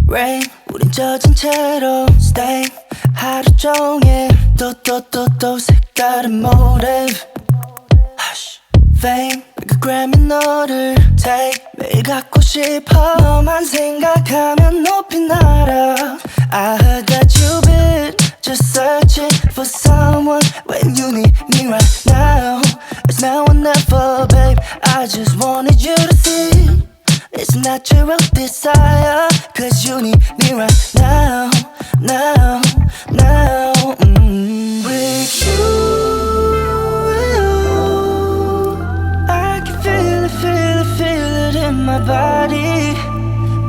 Rain 우린 젖은 채로 stay 하루 종일 또 색다른 motive Hush Fame 그 Grammy 너를 take 매일 갖고 싶어 너만 생각하면 높이 날아 I heard that you've been just searching for someone when you need me right now It's now or never babe I just wanted you to see It's natural desire Cause you need me right now With you I can feel it in my body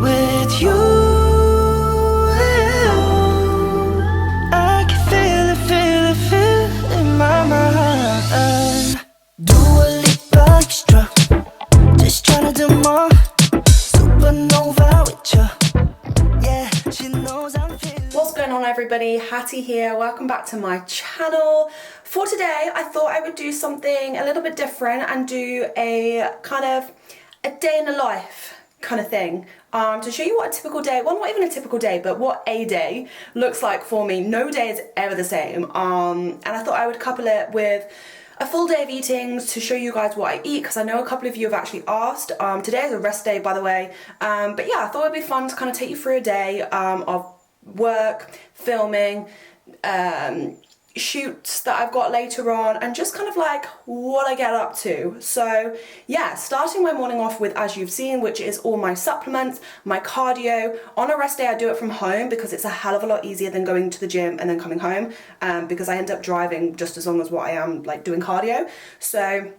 With you I can feel it in my mind Dua Lipa extra Just tryna do more What's going on everybody, Hattie here, welcome back to my channel. For today I thought I would do something a little bit different and do a kind of a day in the life kind of thing to show you what a typical day, well not even a typical day, but what a day looks like for me. No day is ever the same and I thought I would couple it with a full day of eating to show you guys what I eat because I know a couple of you have actually asked. Today is a rest day by the way, but yeah, I thought it'd be fun to kind of take you through a day of work, filming, shoots that I've got later on and just kind of like what I get up to. So yeah, starting my morning off with, as you've seen, which is all my supplements, my cardio. On a rest day I do it from home because it's a hell of a lot easier than going to the gym and then coming home because I end up driving just as long as what I am like doing cardio. So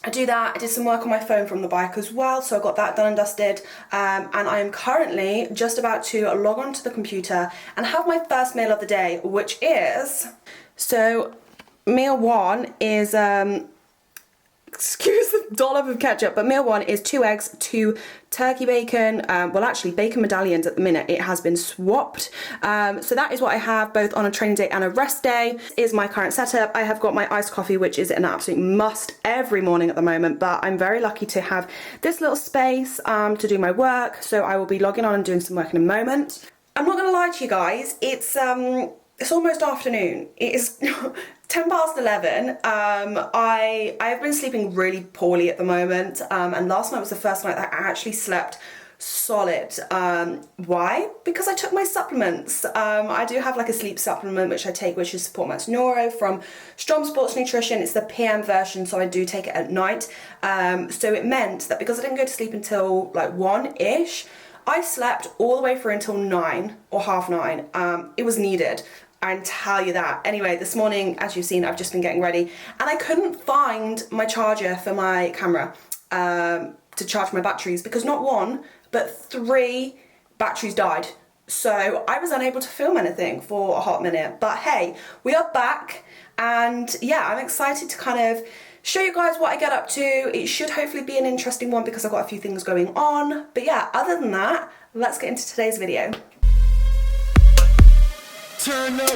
I do that. I did some work on my phone from the bike as well, so I got that done and dusted and I am currently just about to log on to the computer and have my first meal of the day, which is, so meal one is excuse the dollop of ketchup, but meal one is 2 eggs, 2 turkey bacon, well actually bacon medallions at the minute, it has been swapped. So that is what I have both on a training day and a rest day. This is my current setup. I have got my iced coffee, which is an absolute must every morning at the moment, but I'm very lucky to have this little space to do my work, so I will be logging on and doing some work in a moment. I'm not gonna lie to you guys, it's almost afternoon. It is 10 past 11. I have been sleeping really poorly at the moment and last night was the first night that I actually slept solid. Why? Because I took my supplements. I do have like a sleep supplement which I take, which is Support Max Neuro from Strong Sports Nutrition. It's the PM version, so I do take it at night. So it meant that because I didn't go to sleep until like 1-ish, I slept all the way through until 9 or half 9. It was needed. I can tell you that. Anyway, this morning, as you've seen, I've just been getting ready and I couldn't find my charger for my camera to charge my batteries because not 1, but 3 batteries died. So I was unable to film anything for a hot minute. But hey, we are back and yeah, I'm excited to kind of show you guys what I get up to. It should hopefully be an interesting one because I've got a few things going on. But yeah, other than that, let's get into today's video. Turn up,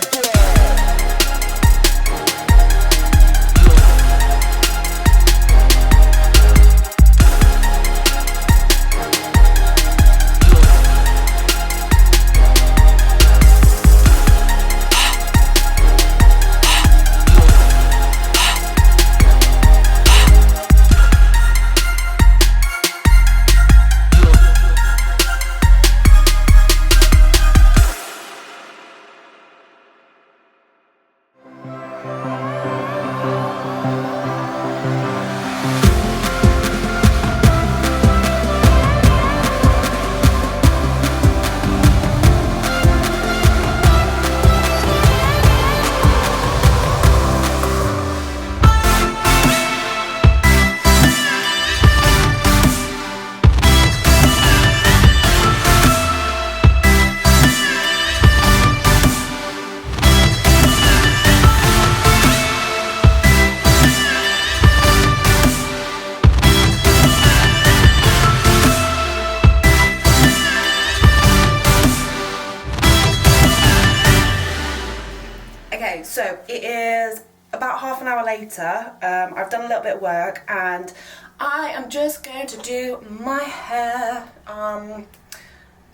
half an hour later. I've done a little bit of work and I am just going to do my hair. I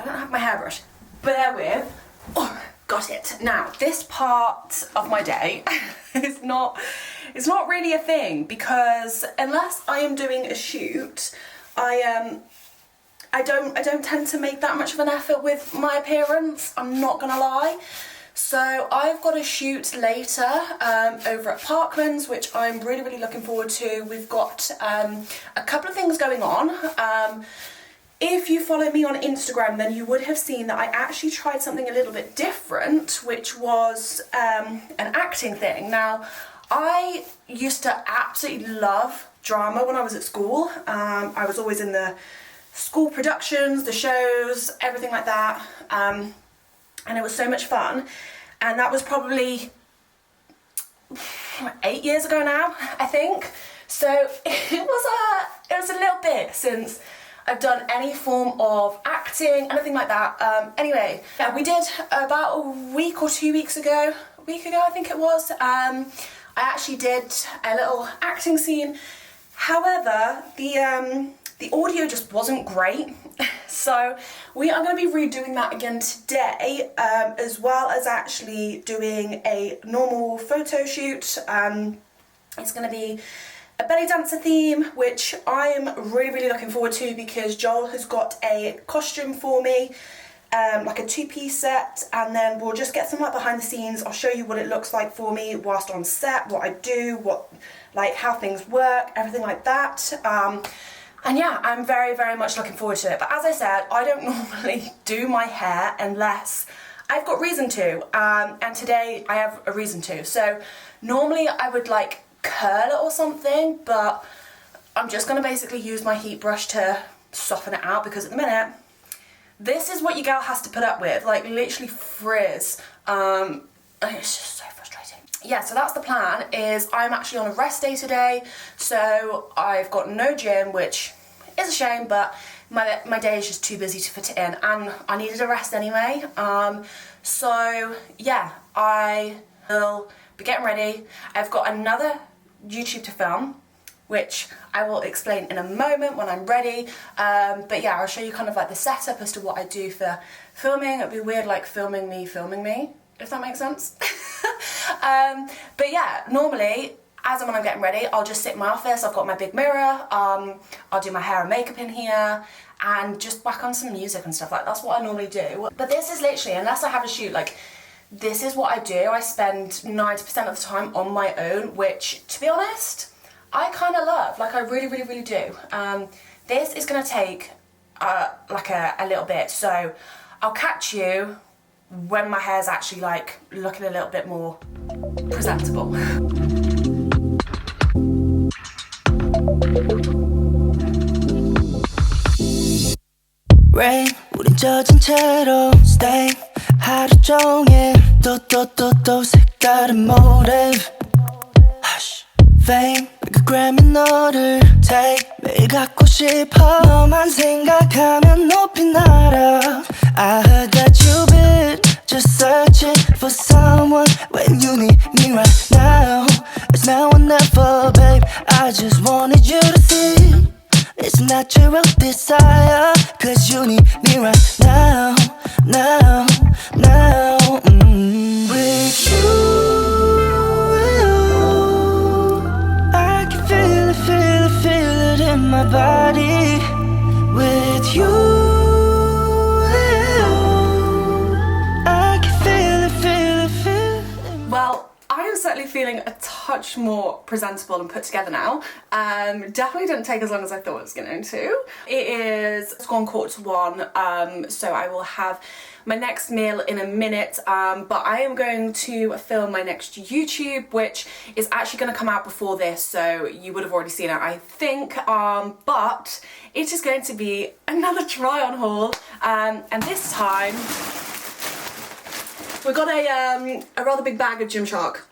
don't have my hairbrush. Bear with. Oh, got it. Now, this part of my day is not really a thing because unless I am doing a shoot, I don't tend to make that much of an effort with my appearance, I'm not gonna lie. So I've got a shoot later over at Parkman's, which I'm really looking forward to. We've got a couple of things going on. If you follow me on Instagram, then you would have seen that I actually tried something a little bit different, which was an acting thing. Now, I used to absolutely love drama when I was at school. I was always in the school productions, the shows, everything like that. And it was so much fun. And that was probably 8 years ago now, I think. So it was a little bit since I've done any form of acting, anything like that. Anyway, yeah, we did about a week or 2 weeks ago, I think it was. I actually did a little acting scene. However, the audio just wasn't great. So we are going to be redoing that again today, as well as actually doing a normal photo shoot. It's going to be a belly dancer theme, which I am really looking forward to because Joel has got a costume for me, like a 2-piece set, and then we'll just get some like behind the scenes. I'll show you what it looks like for me whilst on set, what I do, how things work, everything like that. And yeah, I'm very much looking forward to it. But as I said, I don't normally do my hair unless I've got reason to, and today I have a reason to. So normally I would like curl it or something, but I'm just going to basically use my heat brush to soften it out because at the minute, this is what your girl has to put up with, like literally frizz. And it's just so frustrating. Yeah, so that's the plan, is I'm actually on a rest day today, so I've got no gym, which is a shame, but my day is just too busy to fit it in, and I needed a rest anyway. So yeah, I will be getting ready. I've got another YouTube to film, which I will explain in a moment when I'm ready. But yeah, I'll show you kind of like the setup as to what I do for filming. It'd be weird like filming me, if that makes sense. But yeah, normally, as and when I'm getting ready, I'll just sit in my office. I've got my big mirror. I'll do my hair and makeup in here and just whack on some music and stuff. Like, that's what I normally do. But this is literally, unless I have a shoot, like, this is what I do. I spend 90% of the time on my own, which, to be honest, I kind of love. Like, I really do. This is going to take like a little bit, so I'll catch you when my hair's actually like looking a little bit more presentable. Rain 우린 젖은 채로 stay 하루 종일 또 색다른 motive Hush Fame 그 Grammy 너를 take 매일 갖고 싶어 너만 생각하면 높이 날아 I heard that you've been just searching for someone when you need me right now It's now or never babe I just wanted you to see It's natural desire Cause you need me right now With you I can feel it in my body With you I can feel it Well, I am certainly feeling a touch more presentable and put together now. Definitely didn't take as long as I thought it was going to. It's gone 1:15, so I will have my next meal in a minute, but I am going to film my next YouTube, which is actually going to come out before this, so you would have already seen it, I think, but it is going to be another try-on haul, and this time we got a rather big bag of Gymshark.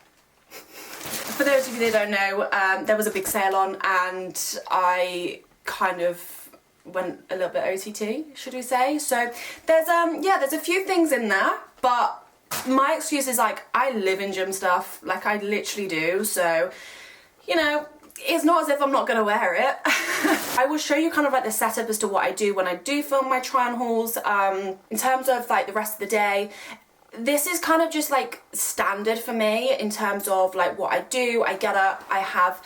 For those of you that don't know, there was a big sale on and I kind of went a little bit OTT, should we say. So there's a few things in there, but my excuse is like, I live in gym stuff, like I literally do, so, you know, it's not as if I'm not gonna wear it. I will show you kind of like the setup as to what I do when I do film my try on hauls. In terms of like the rest of the day, this is kind of just like standard for me in terms of like what I do. I get up, I have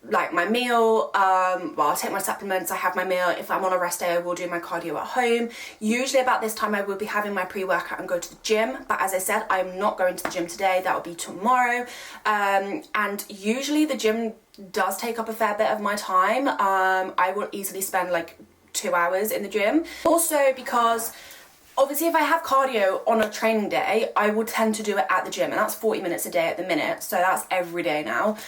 like my meal, well, I'll take my supplements, I have my meal. If I'm on a rest day, I will do my cardio at home. Usually about this time I will be having my pre-workout and go to the gym, but as I said, I'm not going to the gym today. That will be tomorrow. And usually the gym does take up a fair bit of my time. I will easily spend like 2 hours in the gym. Also because obviously if I have cardio on a training day, I will tend to do it at the gym, and that's 40 minutes a day at the minute, so that's every day now.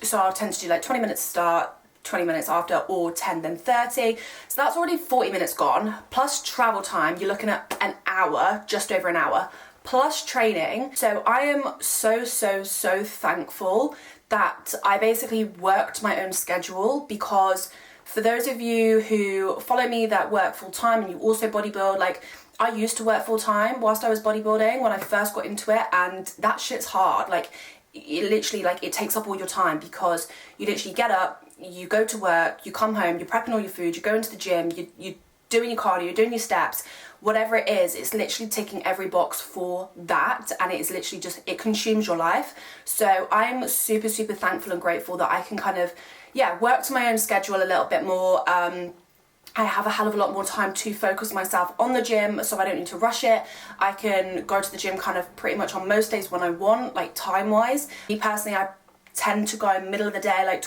So I'll tend to do like 20 minutes to start, 20 minutes after, or 10 then 30. So that's already 40 minutes gone, plus travel time, you're looking at an hour, just over an hour, plus training. So I am so thankful that I basically worked my own schedule, because for those of you who follow me that work full time and you also bodybuild, like I used to work full time whilst I was bodybuilding when I first got into it, and that shit's hard. Like it literally, like it takes up all your time, because you literally get up, you go to work, you come home, you're prepping all your food, you go into the gym, you're doing your cardio, you're doing your steps, whatever it is, it's literally ticking every box for that, and it is literally just, it consumes your life. So I'm super thankful and grateful that I can kind of, yeah, work to my own schedule a little bit more. I have a hell of a lot more time to focus myself on the gym, so I don't need to rush it. I can go to the gym kind of pretty much on most days when I want, like time wise. Me personally, I tend to go middle of the day, like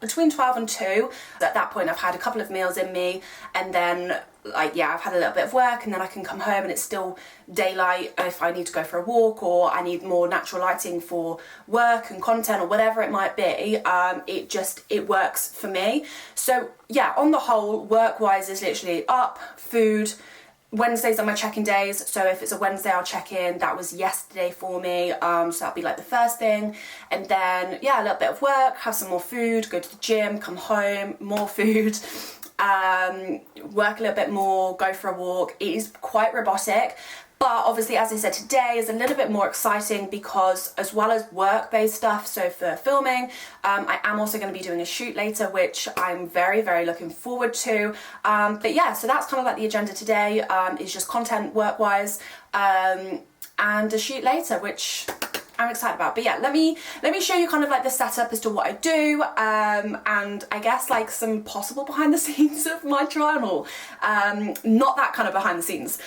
between 12 and 2. At that point I've had a couple of meals in me, and then like, yeah, I've had a little bit of work, and then I can come home and it's still daylight if I need to go for a walk, or I need more natural lighting for work and content, or whatever it might be. It works for me. So yeah, on the whole, work wise is literally up, food. Wednesdays are my check-in days, so if it's a Wednesday I'll check in. That was yesterday for me, so that'll be like the first thing. And then yeah, a little bit of work, have some more food, go to the gym, come home, more food, work a little bit more, go for a walk. It is quite robotic, but obviously, as I said, today is a little bit more exciting because as well as work-based stuff, so for filming, I am also going to be doing a shoot later, which I'm very looking forward to. But yeah, so that's kind of like the agenda today, is just content work-wise, and a shoot later, which I'm excited about. But yeah, let me show you kind of like the setup as to what I do, and I guess like some possible behind the scenes of my trial haul. Not that kind of behind the scenes.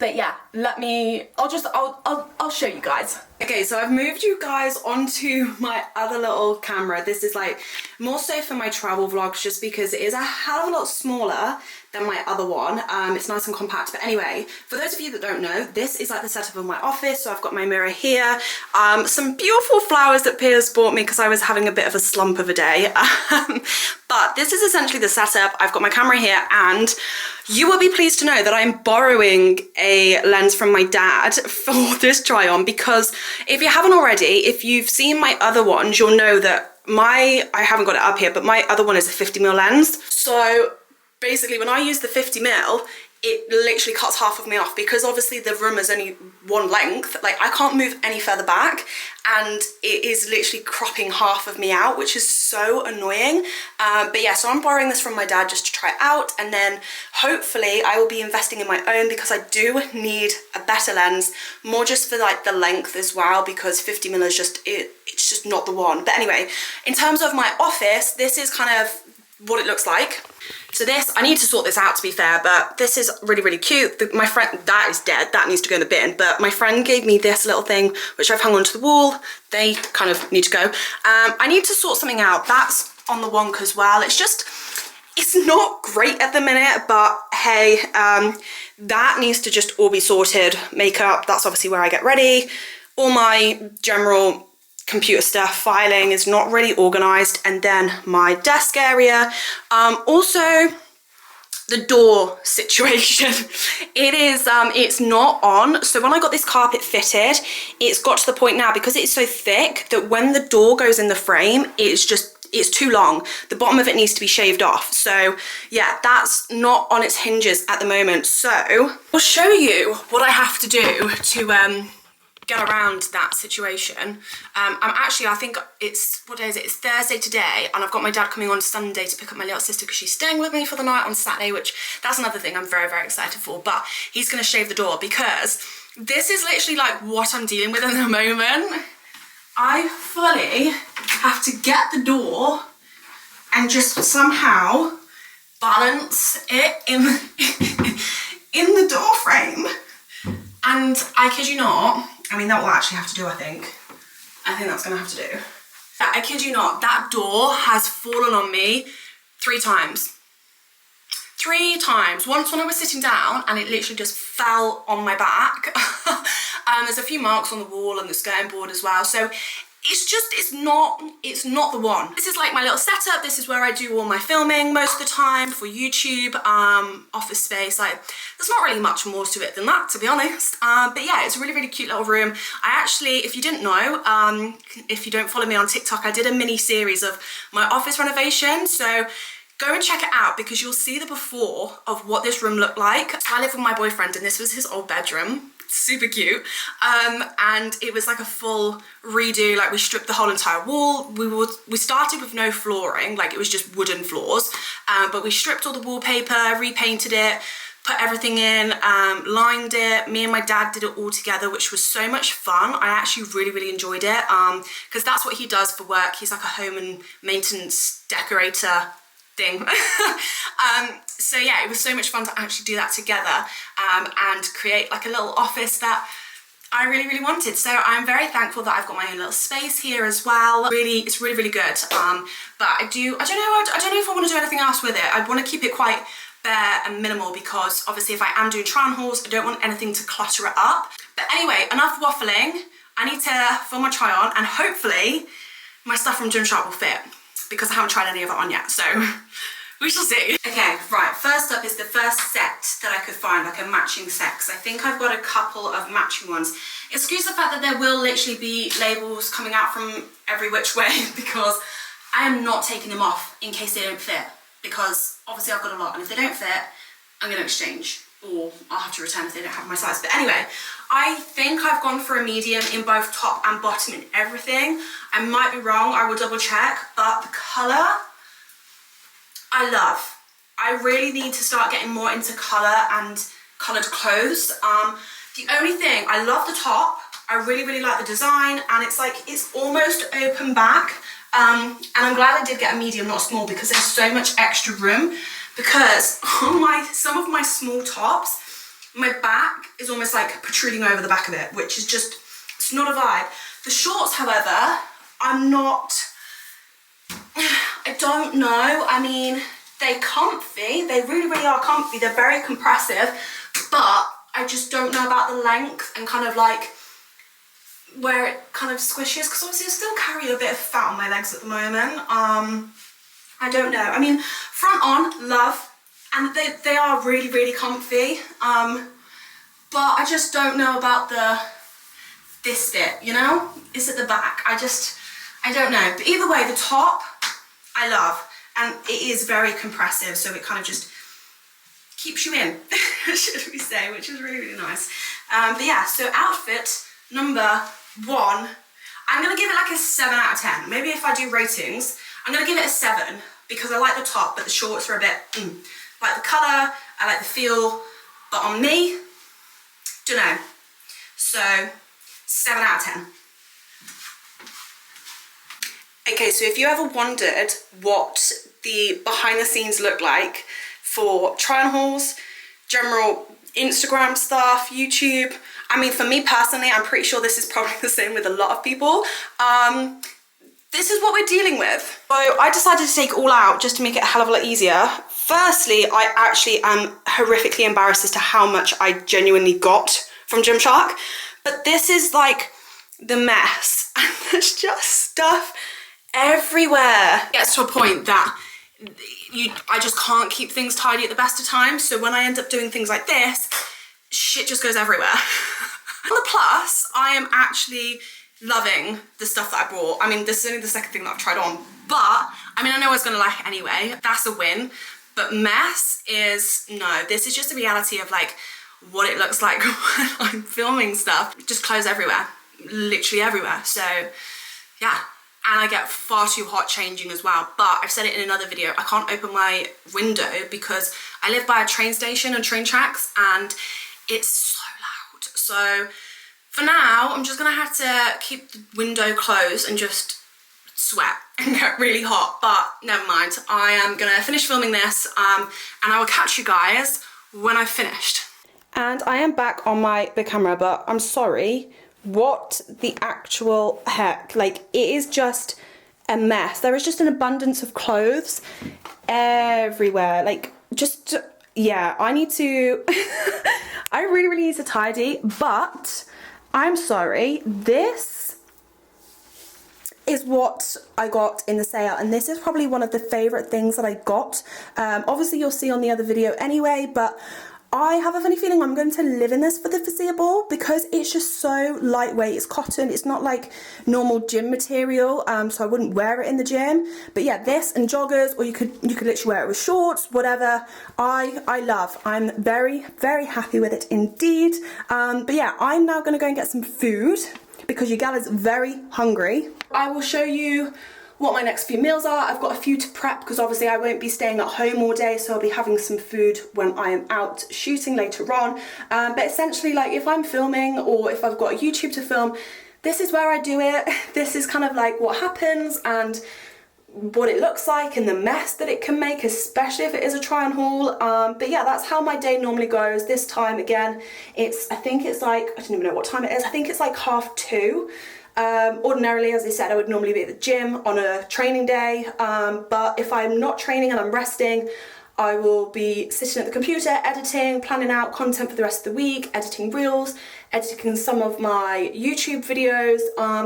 But yeah, I'll show you guys. Okay, so I've moved you guys onto my other little camera. This is like more so for my travel vlogs, just because it is a hell of a lot smaller than my other one. It's nice and compact. But anyway, for those of you that don't know, this is like the setup of my office. So I've got my mirror here, some beautiful flowers that Piers bought me because I was having a bit of a slump of a day. But this is essentially the setup. I've got my camera here, and you will be pleased to know that I'm borrowing a lens from my dad for this try on, because if you haven't already, if you've seen my other ones, you'll know that I haven't got it up here, but my other one is a 50mm lens. So basically when I use the 50mm, it literally cuts half of me off, because obviously the room is only one length. Like I can't move any further back, and it is literally cropping half of me out, which is so annoying. But yeah, so I'm borrowing this from my dad just to try it out, and then hopefully I will be investing in my own, because I do need a better lens, more just for like the length as well, because 50mm is just, it's just not the one. But anyway, in terms of my office, this is kind of what it looks like. So this, I need to sort this out to be fair, but this is really cute. My friend, that is dead, that needs to go in the bin, but my friend gave me this little thing, which I've hung onto the wall. They kind of need to go. I need to sort something out. That's on the wonk as well. It's not great at the minute, but hey, that needs to just all be sorted. Makeup, that's obviously where I get ready. All my general computer stuff, filing is not really organized, and then my desk area. Also the door situation, it's not on. So when I got this carpet fitted, it's got to the point now, because it's so thick, that when the door goes in the frame, it's just, it's too long. The bottom of it needs to be shaved off. So yeah, that's not on its hinges at the moment. So I'll show you what I have to do to get around that situation. I think it's, what day is it? It's Thursday today, and I've got my dad coming on Sunday to pick up my little sister because she's staying with me for the night on Saturday, which that's another thing I'm very, very excited for. But he's gonna shave the door because this is literally like what I'm dealing with in the moment. I fully have to get the door and just somehow balance it in the door frame. And I kid you not, I mean, that will actually have to do, I think. I think that's gonna have to do. I kid you not, that door has fallen on me 3 times. 3 times. Once when I was sitting down and it literally just fell on my back. There's a few marks on the wall and the skirting board as well. So it's not the one. This is like my little setup. This is where I do all my filming most of the time for YouTube, office space. Like, there's not really much more to it than that, to be honest. But yeah, it's a really, really cute little room. I actually, if you didn't know, if you don't follow me on TikTok, I did a mini series of my office renovation. So go and check it out because you'll see the before of what this room looked like. So I live with my boyfriend and this was his old bedroom. Super cute. And it was like a full redo. Like, we stripped the whole entire wall. We started with no flooring, like it was just wooden floors, but we stripped all the wallpaper, repainted it, put everything in, lined it. Me and my dad did it all together, which was so much fun. I actually really, really enjoyed it because that's what he does for work. He's like a home and maintenance decorator thing. So yeah, it was so much fun to actually do that together and create like a little office that I really, really wanted. So I'm very thankful that I've got my own little space here as well. Really, it's really, really good. But I don't know if I want to do anything else with it. I want to keep it quite bare and minimal because obviously if I am doing try on hauls, I don't want anything to clutter it up. But anyway, enough waffling. I need to film my try on and hopefully my stuff from Gymshark will fit because I haven't tried any of it on yet. So we shall see. Okay, right, first up is the first set that I could find, like a matching set, because I think I've got a couple of matching ones. Excuse the fact that there will literally be labels coming out from every which way because I am not taking them off in case they don't fit, because obviously I've got a lot and if they don't fit, I'm gonna exchange or I'll have to return if they don't have my size. But anyway, I think I've gone for a medium in both top and bottom and everything. I might be wrong, I will double check, but the colour I love. I really need to start getting more into colour and coloured clothes. The only thing, I love the top, I really, really like the design, and it's like, it's almost open back. And I'm glad I did get a medium, not a small, because there's so much extra room. Because on some of my small tops, my back is almost like protruding over the back of it, which is just, it's not a vibe. The shorts, however, I'm not, I don't know. I mean, they're comfy. They really, really are comfy. They're very compressive, but I just don't know about the length and kind of like where it kind of squishes, because obviously I still carry a bit of fat on my legs at the moment. I don't know. I mean, front on, love, and they are really, really comfy. But I just don't know about this bit, you know? It's at the back. I don't know. But either way, the top, I love. And it is very compressive, so it kind of just keeps you in, should we say, which is really, really nice. But yeah, so outfit number 1, I'm gonna give it like a 7 out of 10. Maybe if I do ratings, I'm gonna give it a 7 because I like the top, but the shorts are a bit, like the colour, I like the feel, but on me, don't know. So 7 out of 10. Okay, so if you ever wondered what the behind the scenes look like for try on hauls, general Instagram stuff, YouTube, I mean, for me personally, I'm pretty sure this is probably the same with a lot of people. This is what we're dealing with. So I decided to take it all out just to make it a hell of a lot easier. Firstly, I actually am horrifically embarrassed as to how much I genuinely got from Gymshark. But this is like the mess. And there's just stuff everywhere. It gets to a point that I just can't keep things tidy at the best of times. So when I end up doing things like this, shit just goes everywhere. On the plus, I am actually loving the stuff that I brought. I mean, this is only the second thing that I've tried on, But, I mean, I know I was gonna like it anyway. That's a win. But mess is, no, this is just a reality of like what it looks like when I'm filming stuff. Just clothes everywhere, literally everywhere. So yeah, and I get far too hot changing as well. But I've said it in another video, I can't open my window because I live by a train station and train tracks and it's so loud. So for now, I'm just gonna have to keep the window closed and just sweat and get really hot, but never mind. I am gonna finish filming this and I will catch you guys when I've finished. And I am back on my big camera, but I'm sorry, what the actual heck? Like, it is just a mess. There is just an abundance of clothes everywhere. Like, just, yeah, I need to, I really need to tidy, but I'm sorry, this is what I got in the sale, and this is probably one of the favorite things that I got. Obviously you'll see on the other video anyway, but I have a funny feeling I'm going to live in this for the foreseeable because it's just so lightweight. It's cotton, it's not like normal gym material, so I wouldn't wear it in the gym. But yeah, this and joggers, or you could literally wear it with shorts, whatever. I love. I'm very happy with it indeed. But yeah, I'm now gonna go and get some food because your gal is very hungry. I will show you what my next few meals are. I've got a few to prep because obviously I won't be staying at home all day, so I'll be having some food when I am out shooting later on. But essentially, like, if I'm filming or if I've got YouTube to film, this is where I do it. This is kind of like what happens and what it looks like and the mess that it can make, especially if it is a try and haul. But yeah, that's how my day normally goes. This time again, I think it's like, I don't even know what time it is. I think it's like 2:30. Ordinarily, as I said, I would normally be at the gym on a training day, but if I'm not training and I'm resting, I will be sitting at the computer, editing, planning out content for the rest of the week, editing reels, editing some of my YouTube videos.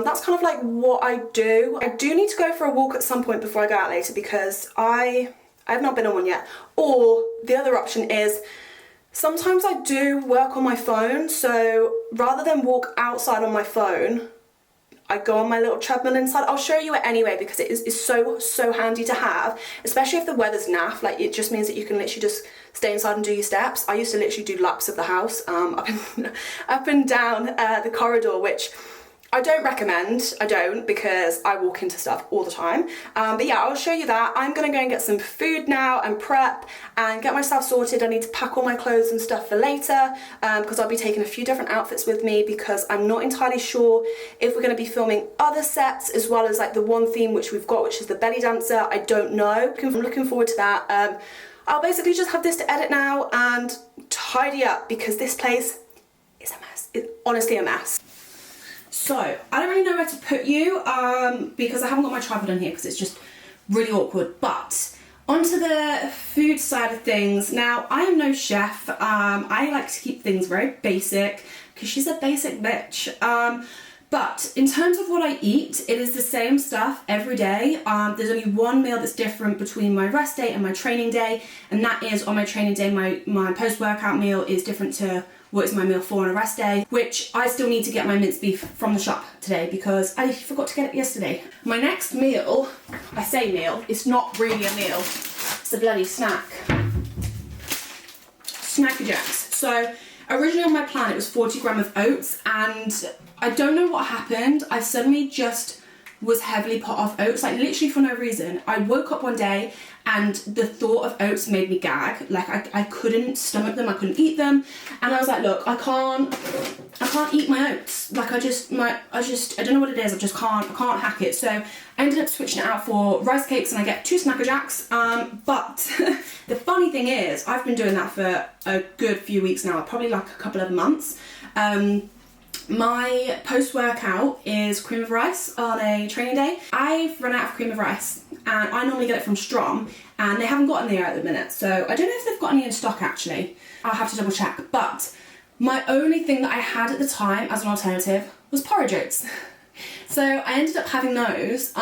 That's kind of like what I do. I do need to go for a walk at some point before I go out later because I have not been on one yet. Or the other option is, sometimes I do work on my phone, so rather than walk outside on my phone, I go on my little treadmill inside. I'll show you it anyway because it is so handy to have, especially if the weather's naff. Like, it just means that you can literally just stay inside and do your steps. I used to literally do laps of the house, up and down the corridor, which I don't recommend. I don't, because I walk into stuff all the time. But yeah, I'll show you that. I'm gonna go and get some food now and prep and get myself sorted. I need to pack all my clothes and stuff for later because I'll be taking a few different outfits with me because I'm not entirely sure if we're gonna be filming other sets as well as like the one theme which we've got, which is the belly dancer. I don't know. I'm looking forward to that. I'll basically just have this to edit now and tidy up because this place is a mess. It's honestly a mess. So, I don't really know where to put you because I haven't got my tripod on here because it's just really awkward. But onto the food side of things. Now, I am no chef. I like to keep things very basic because she's a basic bitch. But in terms of what I eat, it is the same stuff every day. There's only one meal that's different between my rest day and my training day, and that is on my training day, my post-workout meal is different to what is my meal for on a rest day, which I still need to get my minced beef from the shop today because I forgot to get it yesterday. My next meal, I say meal, it's not really a meal, it's a bloody snack. Snacky Jacks. So originally on my plan it was 40 grams of oats, and I don't know what happened. I suddenly just was heavily put off oats, like literally for no reason. I woke up one day and the thought of oats made me gag. Like I couldn't stomach them, I couldn't eat them. And I was like, look, I can't eat my oats. Like I don't know what it is, I can't hack it. So I ended up switching it out for rice cakes and I get 2 Snacker Jacks. But the funny thing is, I've been doing that for a good few weeks now, probably like a couple of months. My post-workout is cream of rice on a training day. I've run out of cream of rice and I normally get it from Strom and they haven't got any there at the minute, so I don't know if they've got any in stock actually. I'll have to double check. But my only thing that I had at the time as an alternative was porridge oats. So I ended up having those,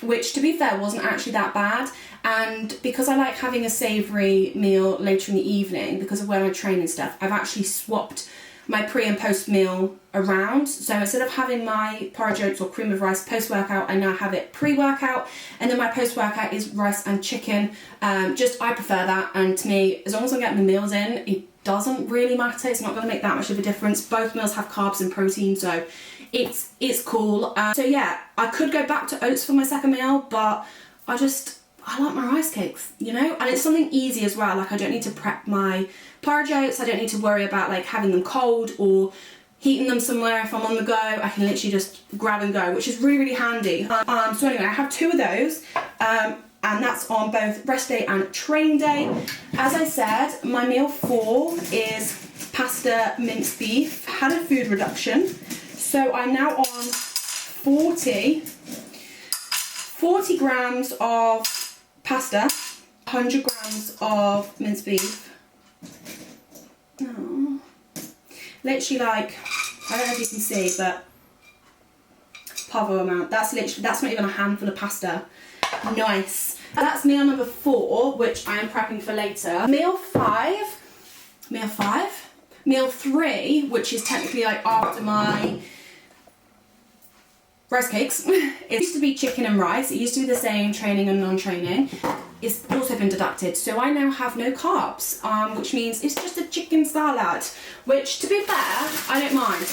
which to be fair wasn't actually that bad, and because I like having a savoury meal later in the evening because of where I train and stuff, I've actually swapped my pre and post meal around. So instead of having my porridge oats or cream of rice post-workout, I now have it pre-workout, and then my post-workout is rice and chicken. I prefer that, and to me, as long as I'm getting the meals in, it doesn't really matter. It's not going to make that much of a difference. Both meals have carbs and protein, so it's cool. So yeah, I could go back to oats for my second meal, but I like my rice cakes, you know, and it's something easy as well. Like, I don't need to prep my porridge oats. I don't need to worry about like having them cold or heating them somewhere. If I'm on the go, I can literally just grab and go, which is really, really handy. So anyway, I have 2 of those, and that's on both rest day and training day. As I said, my meal 4 is pasta minced beef. Had a food reduction, so I'm now on 40 grams of pasta, 100 grams of minced beef. Oh. Literally, like, I don't know if you can see, but pavo amount. That's not even a handful of pasta. Nice. That's meal number 4, which I am prepping for later. Meal 3, which is technically like after my rice cakes. It used to be chicken and rice. It used to be the same training and non-training. It's also been deducted, so I now have no carbs, which means it's just a chicken salad, which, to be fair, I don't mind.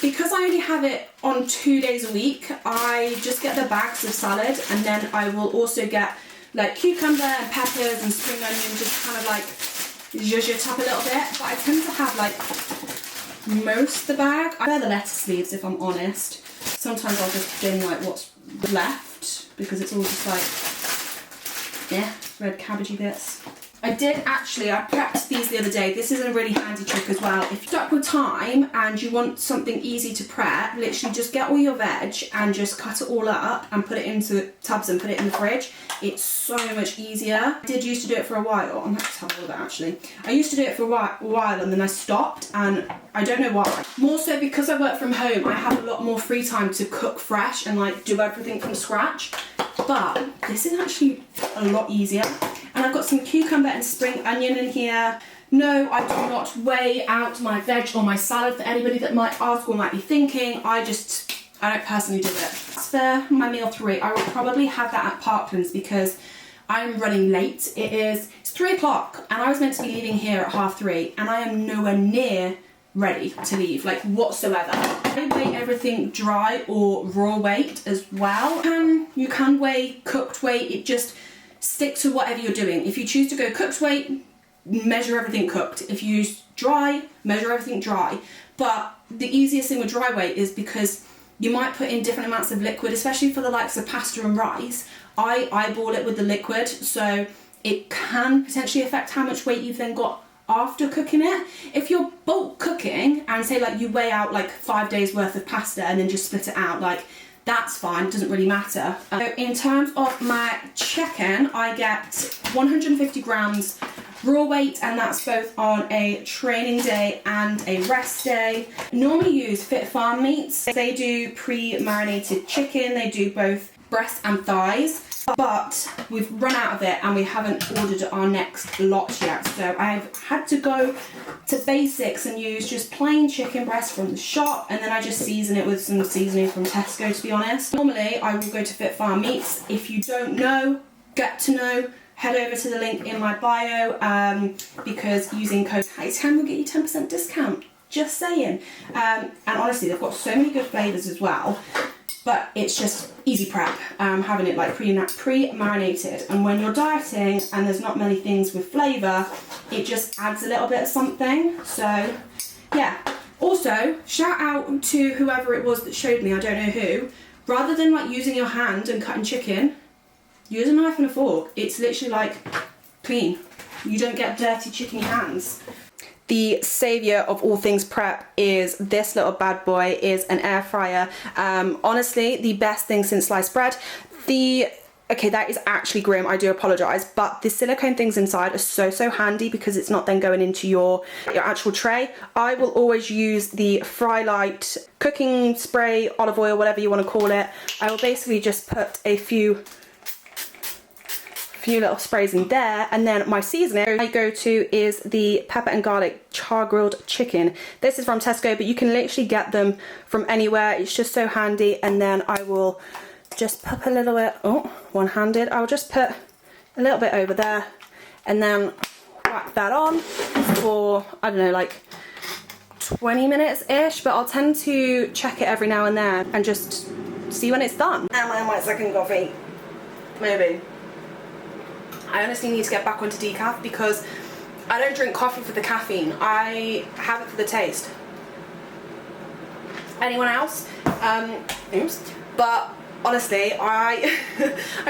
Because I only have it on 2 days a week, I just get the bags of salad, and then I will also get like cucumber and peppers and spring onion, just kind of like zhuzh it up a little bit. But I tend to have like most of the bag. I prefer the lettuce leaves, if I'm honest. Sometimes I'll just bin like what's left, because it's all just like, yeah, red cabbagey bits. I prepped these the other day. This is a really handy trick as well. If you're stuck with time and you want something easy to prep, literally just get all your veg and just cut it all up and put it into tubs and put it in the fridge. It's so much easier. I did used to do it for a while. I might just have a look at that actually. I used to do it for a while and then I stopped, and I don't know why. More so because I work from home, I have a lot more free time to cook fresh and like do everything from scratch. But this is actually a lot easier. And I've got some cucumber and spring onion in here. No, I do not weigh out my veg or my salad for anybody that might ask or might be thinking. I don't personally do it. As for my meal 3, I will probably have that at Parklands because I'm running late. It's 3 o'clock and I was meant to be leaving here at 3:30, and I am nowhere near ready to leave, like whatsoever. I weigh everything dry or raw weight as well. You can weigh cooked weight. It just stick to whatever you're doing. If you choose to go cooked weight, measure everything cooked. If you use dry, measure everything dry. But the easiest thing with dry weight is because you might put in different amounts of liquid, especially for the likes of pasta and rice. I eyeball it with the liquid, so it can potentially affect how much weight you've then got after cooking it. If you're bulk cooking and say like you weigh out like 5 days worth of pasta and then just split it out, like that's fine, it doesn't really matter. So in terms of my chicken, I get 150 grams raw weight, and that's both on a training day and a rest day. Normally use Fit Farm meats. They do pre-marinated chicken, they do both breast and thighs. But we've run out of it and we haven't ordered our next lot yet, so I've had to go to basics and use just plain chicken breast from the shop, and then I just season it with some seasoning from Tesco, to be honest. Normally I will go to Fit Farm Meats. If you don't know, get to know, head over to the link in my bio, because using code HATE10 will get you 10% discount, just saying. And honestly, they've got so many good flavours as well. But it's just easy prep, having it like pre-marinated. And when you're dieting and there's not many things with flavour, it just adds a little bit of something. So, yeah. Also, shout out to whoever it was that showed me, I don't know who. Rather than like using your hand and cutting chicken, use a knife and a fork. It's literally like clean. You don't get dirty chickeny hands. The saviour of all things prep is this little bad boy, is an air fryer. Honestly, the best thing since sliced bread. Okay, that is actually grim, I do apologise, but the silicone things inside are so handy because it's not then going into your actual tray. I will always use the Frylight cooking spray, olive oil, whatever you want to call it. I will basically just put a few few little sprays in there. And then my seasoning I go to is the pepper and garlic char grilled chicken. This is from Tesco, but you can literally get them from anywhere. It's just so handy. And then I will just put a little bit, oh, one-handed. I'll just put a little bit over there and then whack that on for, I don't know, like 20 minutes-ish, but I'll tend to check it every now and then and just see when it's done. And when my second coffee, maybe. I honestly need to get back onto decaf because I don't drink coffee for the caffeine. I have it for the taste. Anyone else? Oops. But honestly, I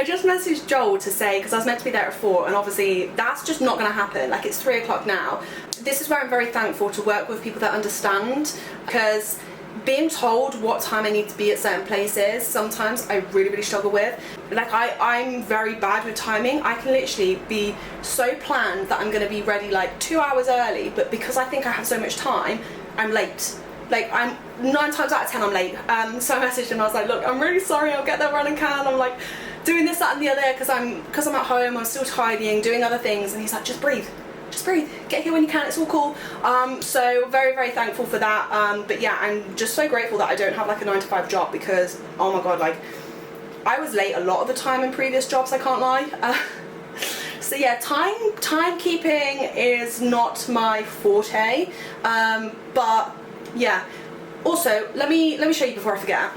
just messaged Joel to say, because I was meant to be there at 4, and obviously that's just not going to happen. Like, it's 3 o'clock now. This is where I'm very thankful to work with people that understand, because being told what time I need to be at certain places, sometimes I really struggle with. Like, I'm very bad with timing. I can literally be so planned that I'm going to be ready like 2 hours early, but because I think I have so much time, I'm late. Like, I'm 9 times out of 10 I'm late. So I messaged him and I was like, look, I'm really sorry, I'll get there when I can. I'm like doing this, that and the other because I'm at home, I'm still tidying, doing other things. And he's like, just breathe, get here when you can, it's all cool. So very thankful for that. But yeah, I'm just so grateful that I don't have like a 9 to 5 job because, oh my God, like I was late a lot of the time in previous jobs, I can't lie. So yeah, timekeeping is not my forte. But yeah, also let me show you before I forget.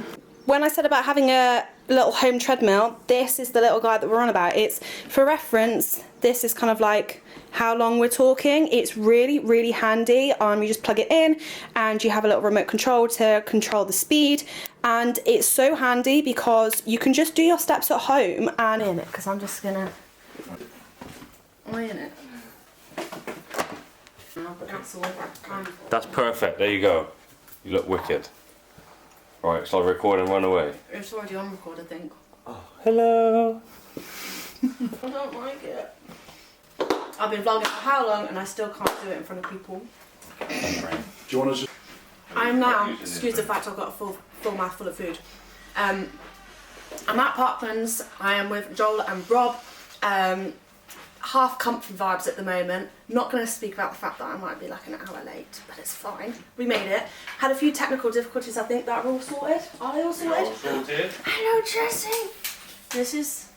When I said about having a little home treadmill, this is the little guy that we're on about. It's for reference, this is kind of like how long we're talking. It's really handy. You just plug it in and you have a little remote control to control the speed, and it's so handy because you can just do your steps at home. And in it, because I'm just gonna in it. That's perfect, there you go. You look wicked. Right, shall I record and run away? It's already on record, I think. Oh, hello. I don't like it. I've been vlogging for how long and I still can't do it in front of people. Do you want to? I'm now, excuse the fact I've got a full mouthful of food. I'm at Parklands. I am with Joel and Rob. Half comfy vibes at the moment. Not going to speak about the fact that I might be like an hour late, but it's fine. We made it. Had a few technical difficulties, I think, that are all sorted. Are they all sorted? Hello, Jessie. This is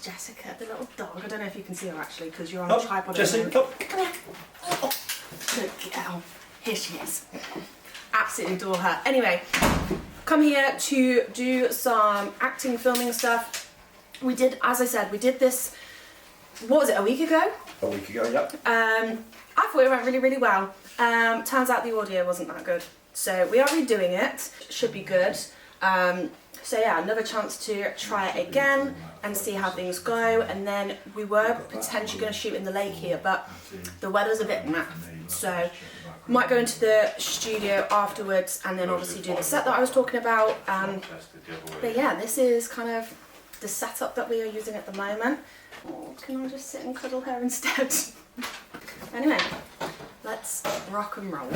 Jessica, the little dog. I don't know if you can see her actually, because you're on a tripod. Jessie, come here. Oh, good girl. Here she is. Absolutely adore her. Anyway, come here to do some acting, filming stuff. We did, as I said, we did this. What was it, a week ago? A week ago, yep. I thought it went really well. Turns out the audio wasn't that good. So we are redoing it. Should be good. So yeah, another chance to try it again and see how things go. And then we were potentially going to shoot in the lake here, but the weather's a bit naff. So might go into the studio afterwards and then obviously do the set that I was talking about. But yeah, this is kind of the setup that we are using at the moment. Or can I just sit and cuddle her instead? Anyway, let's rock and roll.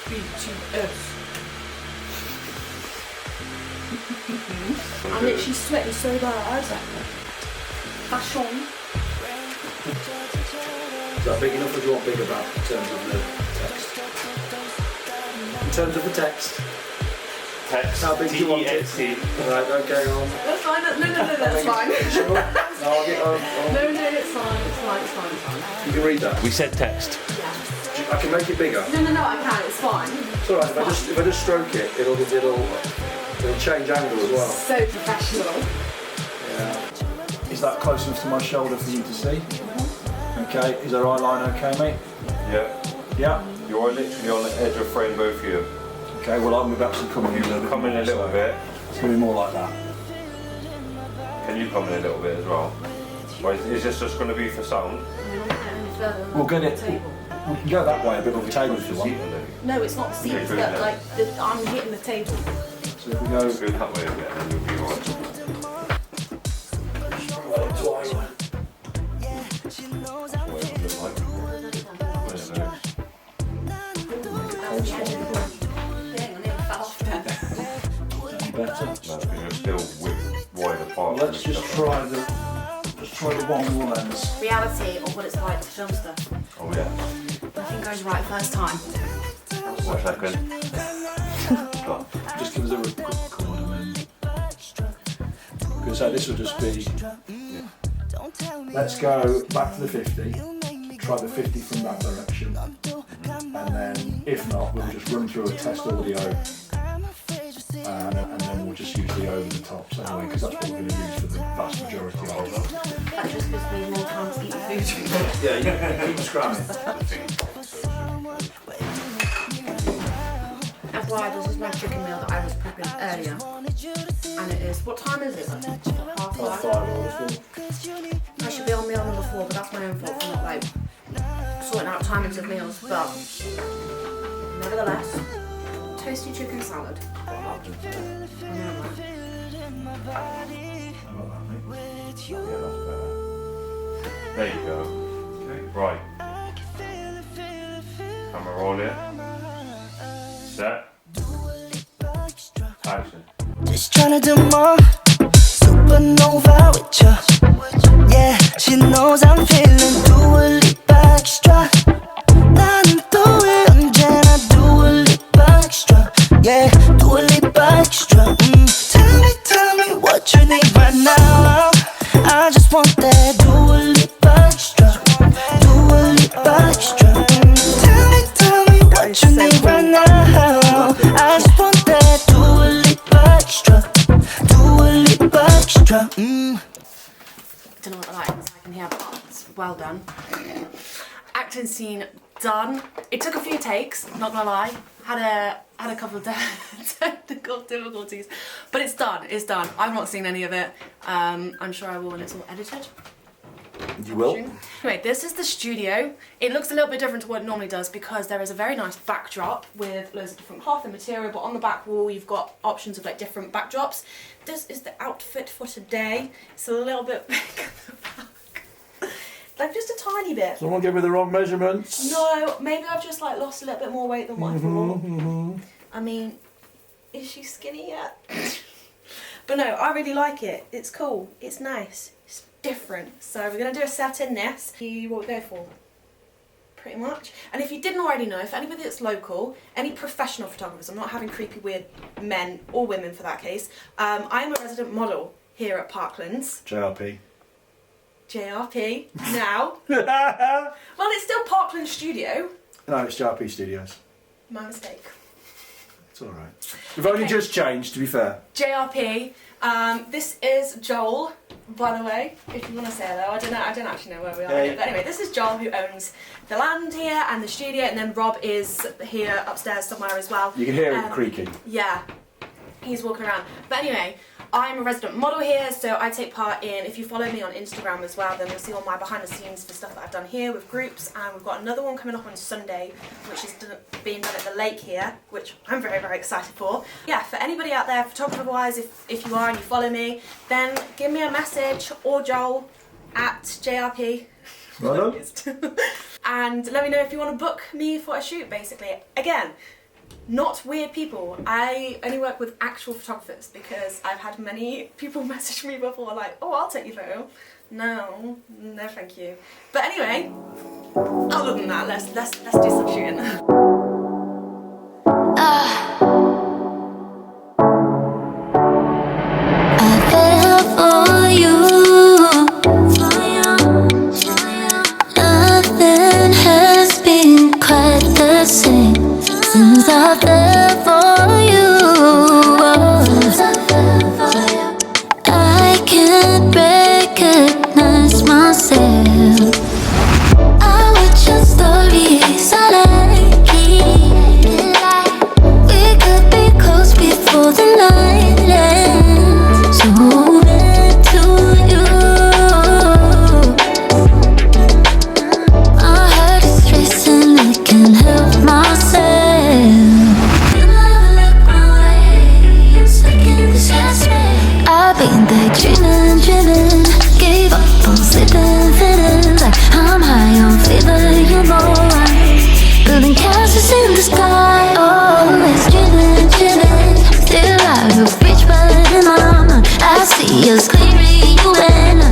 BTS. I'm literally sweating so bad. Fashion. Is that big enough or do you want bigger back in terms of the text? In terms of the text? Text. How big do you want it? Right, okay, on. That's fine. No, that's fine. Sure? No, I'll get on. No, it's fine. You can read that. We said text. Yeah. I can make it bigger. No, I can. It's fine. It's alright, if I just stroke it, it'll change angle as well. So professional. Yeah. Is that close enough to my shoulder for you to see? Okay, is our eye line okay, mate? Yeah. Yeah? You're literally on the edge of frame, both of you. Okay, well I'm about to come in a little bit. Come in a little bit. It's going to be more like that. Can you come in a little bit as well? Or is this just going to be for sound? We'll get it. We can go that way a bit of the table if you want. No, it's not the seat, it's that, like, I'm hitting the table. So if we go... Go that way a bit and you'll be alright. Better. No, you're still wider apart. Let's just try the Just try the one more lens. Reality or what it's like to film stuff. Oh yeah. Nothing goes right first time. Watch that, Gwen. Just give us a quick record and then. Because this will just be. Let's go back to the 50. Try the 50 from that direction. And then, if not, we'll just run through a test audio. And then we'll just use the over the tops anyway, because that's what we're going to use for the vast majority of it. That just gives me more time to eat the food. Yeah, you keep scramming. FYI, this is my chicken meal that I was prepping earlier. And it is, what time is it? Like, half 5? I should be on meal number 4, but that's my own fault for not like sorting out timings of meals. But nevertheless, toasty chicken salad. There you go. Right. Camera roll it. Set. Action. Just tryna do more supernova with ya. Yeah, she knows I'm feeling Dua Lipa extra. 나는 또 왜 언제나 Dua Lipa extra. Yeah, Dua Lipa extra. Tell me what you need right now. I just want that Dua Lipa extra. Dua Lipa extra. Tell me what you need right now. I just want that Dua Lipa extra. Dua Lipa extra. Don't know what the lighting's like in here, but it's well done. Acting scene done. It took a few takes, not gonna lie. Had a couple of technical difficulties, but it's done. It's done. I've not seen any of it. I'm sure I will when it's all edited. You will? Anyway, this is the studio. It looks a little bit different to what it normally does because there is a very nice backdrop with loads of different cloth and material, but on the back wall you've got options of like different backdrops. This is the outfit for today. It's a little bit big at the back. Like just a tiny bit. Someone give me the wrong measurements. No, maybe I've just like lost a little bit more weight than what I thought. I mean, is she skinny yet? But no, I really like it. It's cool. It's nice. It's different. So we're going to do a set in this. See what we go for. Pretty much. And if you didn't already know, for anybody that's local, any professional photographers, I'm not having creepy weird men or women for that case, I'm a resident model here at Parklands. JRP. JRP now. Well, it's still Parkland Studio. No, it's JRP Studios. My mistake. It's alright. We've only just changed, to be fair. JRP. This is Joel, by the way, if you want to say hello. I don't actually know where we are. Hey. But anyway, this is Joel who owns the land here and the studio, and then Rob is here upstairs somewhere as well. You can hear it creaking. Yeah, he's walking around. But anyway, I'm a resident model here, so I take part in, if you follow me on Instagram as well, then you'll see all my behind the scenes for stuff that I've done here with groups, and we've got another one coming up on Sunday, which is being done at the lake here, which I'm very, very excited for. Yeah, for anybody out there, photographer-wise, if you are and you follow me, then give me a message, or Joel, at JRP. Right. And let me know if you want to book me for a shoot, basically. Again, not weird people. I only work with actual photographers because I've had many people message me before like, oh, I'll take your photo. No, thank you. But anyway, other than that, let's do some shooting. I fell for you. Nothing has been quite the same since I fell for you. I can't recognize myself. I watch your stories, I like it. We could be close before the night ends. So into you. My heart is racing, I can't help myself. You never look my way, you're stuck in this headspace. I've been daydreaming, dreaming, gave up on sleeping, feeling like I'm high on fever, you know I'm building castles in the sky. Always dreaming, dreaming, still out of reach, but in my mind I see us clearly, you and I.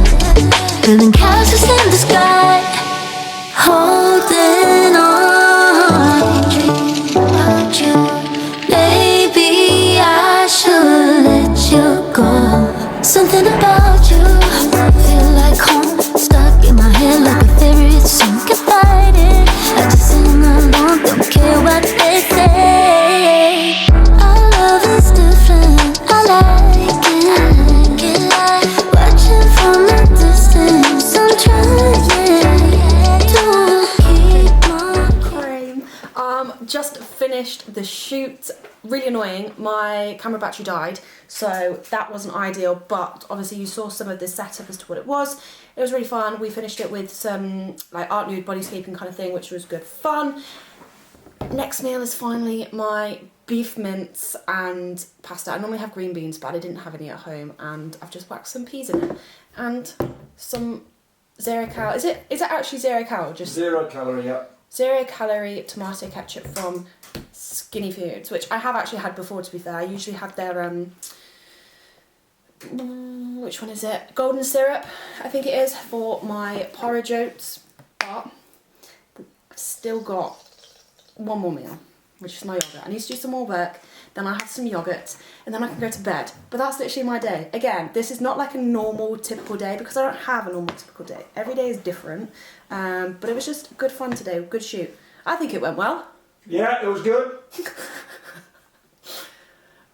about you. Feel like home, stuck in my head like a favorite song. Can't fight it, I just sing along, don't care what they say. Our love is different, I like it. Watching from a distance, I'm trying to keep my just finished the shoot. Really annoying, my camera battery died, so that wasn't ideal, but obviously you saw some of the setup as to what it was. It was really fun. We finished it with some like art nude bodyscaping kind of thing, which was good fun. Next meal is finally my beef mince and pasta. I normally have green beans, but I didn't have any at home, and I've just whacked some peas in it and some 0 cal. Is it actually 0 cal? Just 0 calorie, yeah. 0 calorie tomato ketchup from Skinny Foods, which I have actually had before, to be fair. I usually have their which one is it? Golden syrup, I think it is, for my porridge oats. But I've still got one more meal, which is my yogurt. I need to do some more work, then I'll have some yogurt, and then I can go to bed. But that's literally my day. Again, this is not like a normal, typical day, because I don't have a normal, typical day. Every day is different, but it was just good fun today, good shoot. I think it went well. Yeah, it was good.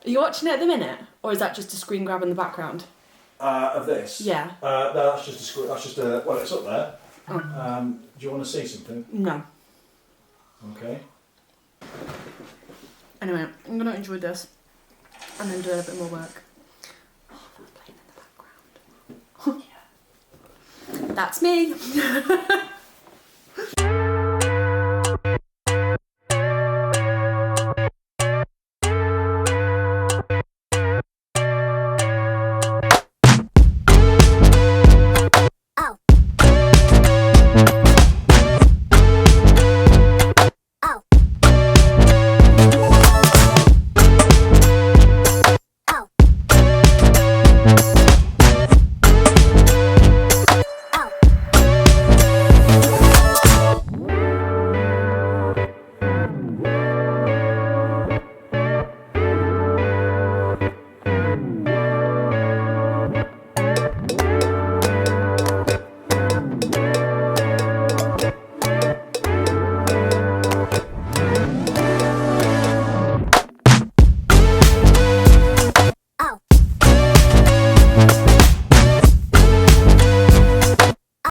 Are you watching it at the minute, or is that just a screen grab in the background? Of this? Yeah. No, that's just a screw. That's just a. Well, it's up there. Oh. Do you want to see something? No. Okay. Anyway, I'm gonna enjoy this, and then do a bit more work. Oh, that's playing in the background. That's me.